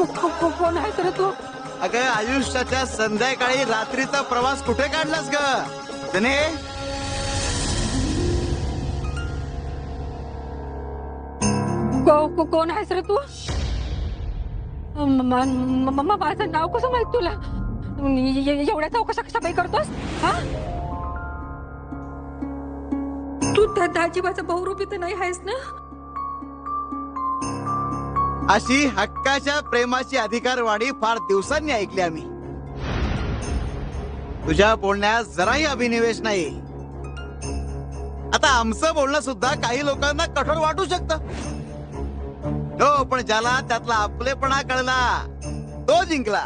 कोण आहे तर तू? अगं आयुष्याच्या संध्याकाळी रात्रीचा प्रवास कुठे काढलास ग जने? कोण आहेस रे तू? माझं नाव कसं माहित तुला? एवढ्या चौकशा कशा काही करतोस? हा, तू त्या दाजीबाचा बहुरूपी तर नाही आहेस ना? अशी हक्काच्या प्रेमाची अधिकारवाणी फार दिवसांनी ऐकली आम्ही. तुझ्या बोलण्यात जराही अभिनिवेश नाही. आता आमचं बोलणं सुद्धा काही लोकांना कठोर वाटू शकतं. हो, पण ज्याला त्यातला आपलेपणा कळला तो जिंकला.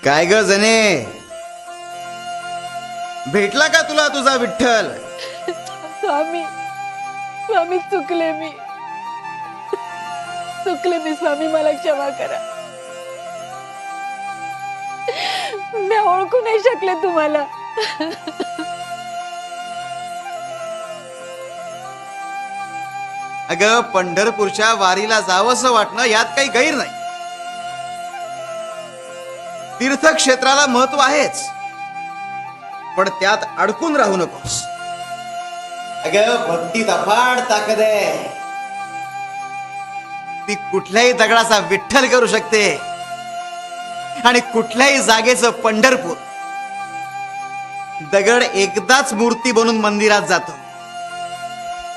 काय ग जने, भेटला का तुला तुझा विठ्ठल? स्वामी, स्वामी चुकले मी स्वामी, मला क्षमा करा. मी ओळखू नाही शकले तुम्हाला. अगं पंढरपूरच्या वारीला जावंसं वाटणं यात काही गैर नाही. तीर्थक्षेत्राला महत्व आहेच, पण त्यात अडकून राहू नकोस. अगं भक्तीत अफाट ताकद आहे. ती कुठल्याही दगडाचा विठ्ठल करू शकते आणि कुठल्याही जागेचं पंढरपूर. दगड एकदाच मूर्ती बनून मंदिरात जातो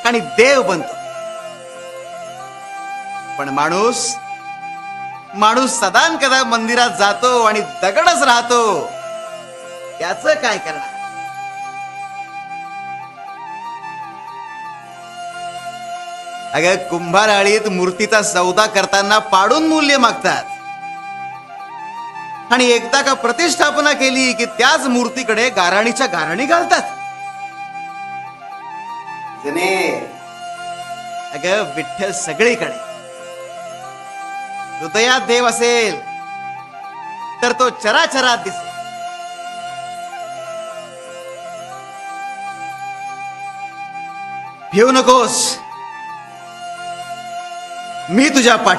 आणि देव बनतो, पण माणूस सदान कदा मंदिरात जातो आणि दगडच राहतो. त्याचं काय करणार? अगं कुंभाराळीत मूर्तीचा सौदा करताना पाडून मूल्य मागतात आणि एकदा का प्रतिष्ठापना केली की त्याच मूर्तीकडे गाराणीच्या गाराणी घालतात. अगं विठ्ठल सगळीकडे. हृदयात देव असेल तर तो चराचरात दिसेल. भिवू नकोस, मी तुझ्या पाठी